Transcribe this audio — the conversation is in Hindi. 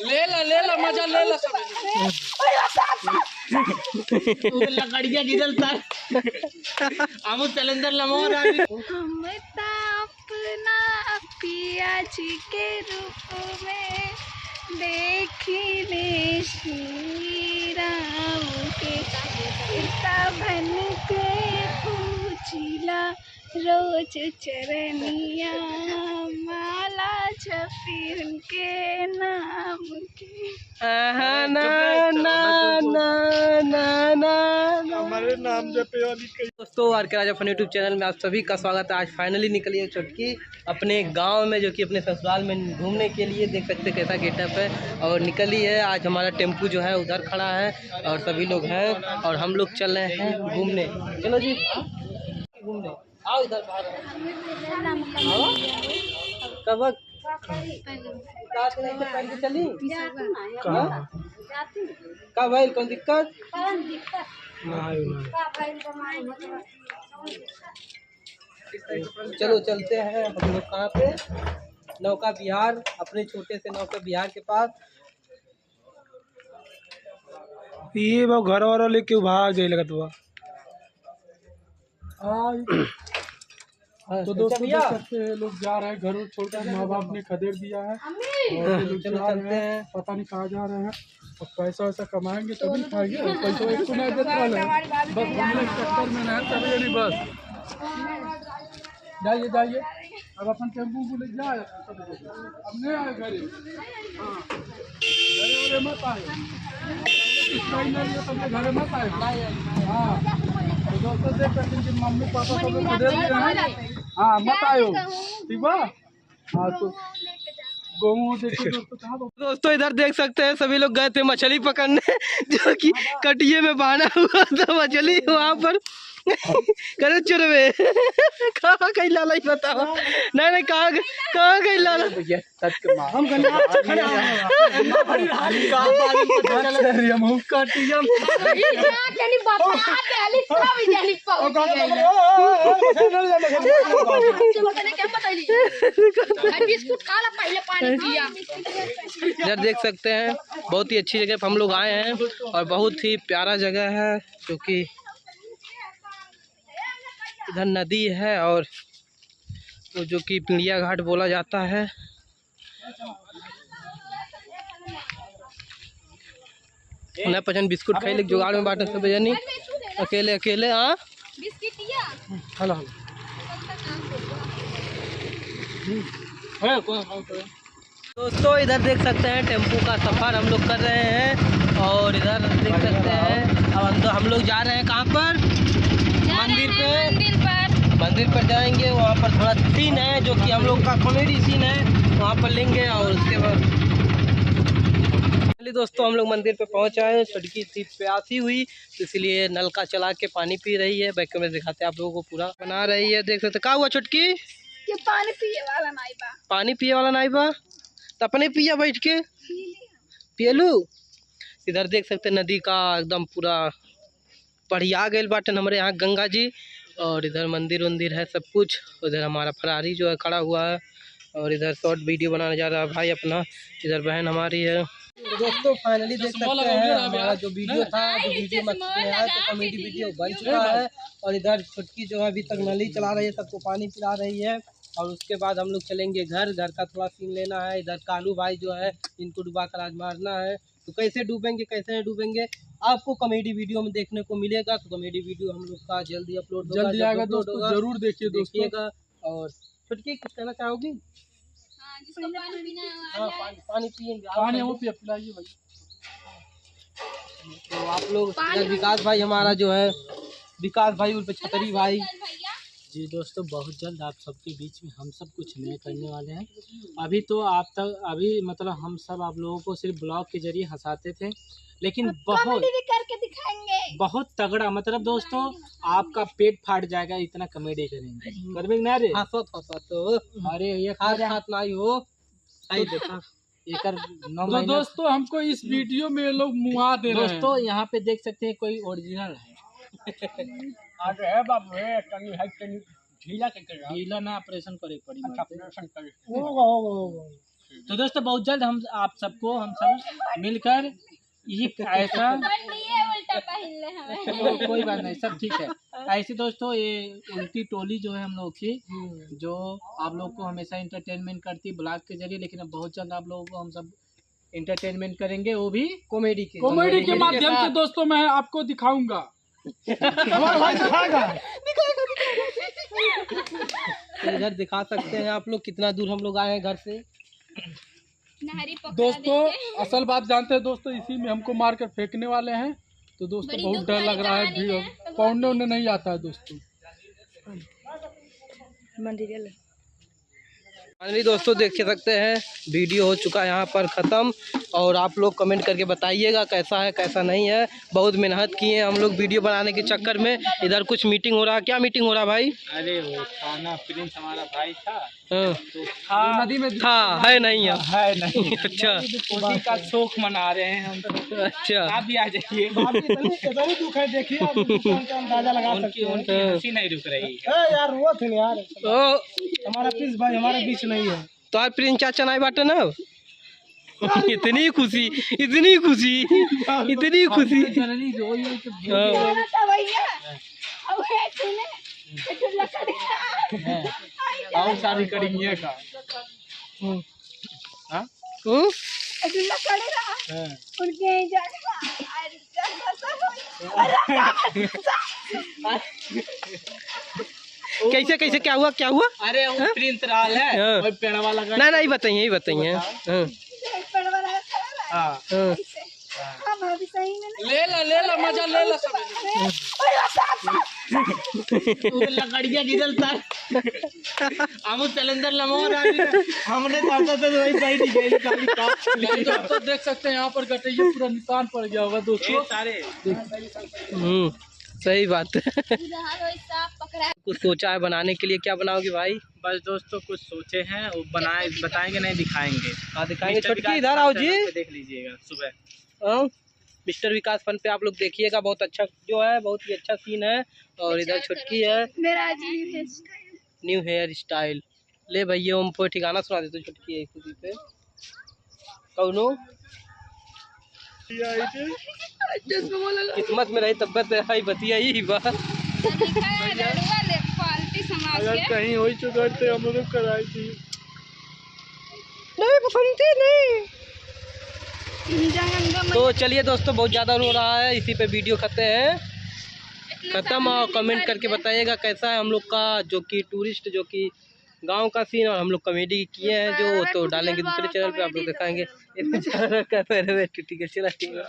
ले ला मजा ले ला सब। लकड़िया गिरलता हम सिलेंडर लमोर हम अपना पिया जी के रूप में देखिले श्री राम के सीता बन के पूछिला रोज चरनिया माला जपी उनके नाम के। हमारे नाम जपे वाली। दोस्तों आर के राजा फन यूट्यूब चैनल में आप सभी का स्वागत है। आज फाइनली निकली है छुटकी अपने गांव में, जो कि अपने ससुराल में घूमने के लिए। देख सकते कैसा गेटअप है और निकली है। आज हमारा टेम्पू जो है उधर खड़ा है और सभी लोग हैं और हम लोग चल रहे हैं घूमने। चलो जी घूमने आओ इधर बाहर। कब चली का भाई कौन दिक्कत? चलो चलते हैं हम लोग कहाँ पे, नौका विहार, अपने छोटे से नौका विहार के पास। ये वो घर वाला लेके भाग जाए लगा तो तो दोस्तों देख सकते हैं लोग जा रहे हैं, घर छोड़कर माँ बाप ने खदेड़ दिया है और लोग जा रहे हैं, पता नहीं कहाँ जा रहे हैं। और पैसा वैसा कमाएंगे तभी खाएंगे। और पैसा एक सुना देने वाला है, बस हमने चक्कर में नहीं चले नहीं। बस जाइए जाइए, अब अपन टेम्पू को ले जाए, अब नहीं आए घरे। हाँ घरे मत आए, घरे मत आए। हाँ तो दोस्तों देख सकते हैं कि मम्मी पापा सब लोग खदेड़ दिए हैं। हाँ मत आयो, ठीक है। हाँ तो दोस्तों इधर देख सकते हैं सभी लोग गए थे मछली पकड़ने, जो कि कटिए में बांधा हुआ था मछली वहाँ पर। करे चुरवे कहाँ कहीं लाला ही बताओ। नहीं कहाँ कहीं लाला हम इधर देख सकते हैं बहुत ही अच्छी जगह पर हम लोग आए हैं और बहुत ही प्यारा जगह है, क्योंकि इधर नदी है और वो जो कि पिंडिया घाट बोला जाता है। ना पचन बिस्कुट खाई ले जुगाड़ में बांटे सब जानी अकेले अकेले। हाँ हेलो दोस्तों इधर देख सकते हैं टेम्पू का सफ़र हम लोग कर रहे हैं और इधर देख सकते हैं अब हम लोग जा रहे हैं कहाँ पर, मंदिर पर जाएंगे। वहाँ पर थोड़ा सीन है जो कि हम लोग का कॉमेडी सीन है, वहाँ पर लेंगे। और उसके बाद दोस्तों हम लोग मंदिर पे पहुँच आए। छुटकी थी प्यासी हुई तो इसलिए नलका चला के पानी पी रही है। बैक में दिखाते हैं आप लोगों को, पूरा बना रही है। देख सकते क्या हुआ छुटकी? ये पानी पिए वाला नहीं बा। पानी पिए वाला नहीं बा तो अपने पिया बैठ के पियलू। इधर देख सकते नदी का एकदम पूरा बढ़िया गए बाटे हमारे यहाँ गंगा जी। और इधर मंदिर वंदिर है सब कुछ। उधर हमारा फरारी जो है खड़ा हुआ है और इधर शॉर्ट वीडियो बनाने जा रहा है भाई अपना। इधर बहन हमारी है। दोस्तों फाइनली देख सकते हैं हमारा जो वीडियो था, जो वीडियो में आया तो कॉमेडी वीडियो बन चुका है। और इधर छुटकी जो है अभी तक नली चला रही है, सबको पानी पिला रही है। और उसके बाद हम लोग चलेंगे घर का थोड़ा सीन लेना है। इधर कालू भाई जो है इनको डुबा कर आज मारना है, तो कैसे डूबेंगे कैसे नहीं डूबेंगे आपको कॉमेडी वीडियो में देखने को मिलेगा। तो कॉमेडी वीडियो हम लोग का जल्दी अपलोड जल्दी आएगा दोस्तों, जरूर देखिएगा। और छुटकी कुछ कहना चाहोगी? हाँ पानी पियेंगे, पानी हम पिलाइए भाई। तो आप लोग विकास भाई हमारा जो है, विकास भाई उन पे छतरी भाई जी। दोस्तों बहुत जल्द आप सबके बीच में हम सब कुछ नए करने वाले हैं। अभी तो आप तक अभी मतलब हम सब आप लोगों को सिर्फ ब्लॉग के जरिए हंसाते थे, लेकिन बहुत करके दिखाएंगे, बहुत तगड़ा मतलब दोस्तों आपका पेट फाट जाएगा इतना कॉमेडी करेंगे। करबे ना रे तो अरे ये हाथ नहीं हो तो दोस्तों हमको इस वीडियो में लोग मुआ दे रहे हैं। दोस्तों यहाँ पे देख सकते हैं कोई ओरिजिनल है। ढीला ना ऑपरेशन करे पड़ी। होगा होगा होगा। तो दोस्तों बहुत जल्द हम आप सबको हम सब मिलकर ये ऐसा उल्टा पहन ले हमें। कोई बात नहीं, सब ठीक है। ऐसे दोस्तों ये उल्टी टोली जो है हम लोग की, जो आप लोग को हमेशा इंटरटेनमेंट करती है ब्लॉग के जरिए, लेकिन अब बहुत जल्द आप लोगों को हम सब इंटरटेनमेंट करेंगे, वो भी कॉमेडी के माध्यम से दोस्तों मैं आपको दिखाऊंगा। तो इधर दिखा सकते हैं आप लोग कितना दूर हम लोग आए हैं घर से। नहरी पकड़ा दोस्तों देखे। असल बात जानते हैं दोस्तों, इसी में हमको मार कर फेंकने वाले हैं। तो दोस्तों बड़ी बहुत दुख डर वाली लग रहा है, कहानी भीड़ है। पौड़ने उड़ने नहीं आता है दोस्तों। फाइनली दोस्तों देख सकते हैं वीडियो हो चुका है यहाँ पर ख़त्म। और आप लोग कमेंट करके बताइएगा कैसा है कैसा नहीं है। बहुत मेहनत किए हम लोग वीडियो बनाने के चक्कर में। इधर कुछ मीटिंग हो रहा है। क्या मीटिंग हो रहा है भाई? अरे वो खाना प्रिंस हमारा भाई था, हाँ। तो था नदी में था है नहीं है? है नहीं। अच्छा उसी का शोक मना रहे हैं हम। अच्छा आप भी आ जाइए। दुख है, देखिए आप अंदाजा लगा उनकी हंसी नहीं रुक रही है। यार वो थे यार, ओ हमारा प्रिंस भाई हमारे बीच नहीं है। तो आज प्रिंस चाचा नहीं बाटे ना। इतनी खुशी इतनी खुशी इतनी खुशी। हाँ। बोला था भैया अब है तूने एक लकड़ी और शादी करेंगे का? हाँ? एक लकड़ी रहा उनके कैसे कैसे क्या हुआ क्या हुआ? अरे वो प्रिंस राल है, हाँ। वो पेड़वा लगा। नहीं नहीं बताइए ही बताइए। हाँ हाँ हाँ। हाँ भाभी सही में नहीं। ले ला मजा ले ला सब। वो लकड़ियाँ गिरल था। हम सिलेंडर लमोर हमने तो वही सही नहीं गई। दोस्तों देख सकते हैं यहाँ पर गटैया पूरा निशान पड़ गया होगा दोस्तों। सारे सही बात है। साफ पकड़ा। कुछ सोचा है बनाने के लिए? क्या बनाओगे भाई? बस दोस्तों कुछ सोचे हैं, वो बनाए बताएंगे नहीं दिखाएंगे। हाँ दिखाएंगे। मिस्टर छोटकी विकास इधर आओ जी। पे देख लीजिएगा सुबह। हाँ मिस्टर विकास फन पे आप लोग देखिएगा। बहुत अच्छा जो है, बहुत ही अच्छा सीन है। और इधर छुटकी है, मेरा अजीब है न्यू हेयर स्टाइल। ले भैया हम पे ठिकाना सुना देते। छुटकी है खुदी पे कौनो किस्मत में रही तब्बत है बतिया ही बा। अगर कहीं हो चुका तो हम लोग कराई थी। नहीं पसंद नहीं। तो चलिए दोस्तों बहुत ज़्यादा रो रहा है, इसी पे वीडियो ख़त्म। और कमेंट करके बताइएगा कैसा है हम लोग का जो कि टूरिस्ट जो कि गांव का सीन। और हम लोग कॉमेडी किए हैं जो तो डालेंगे दूसरे चैनल पे, आप लोग दिखाएंगे। ठीक है चला ठीक है।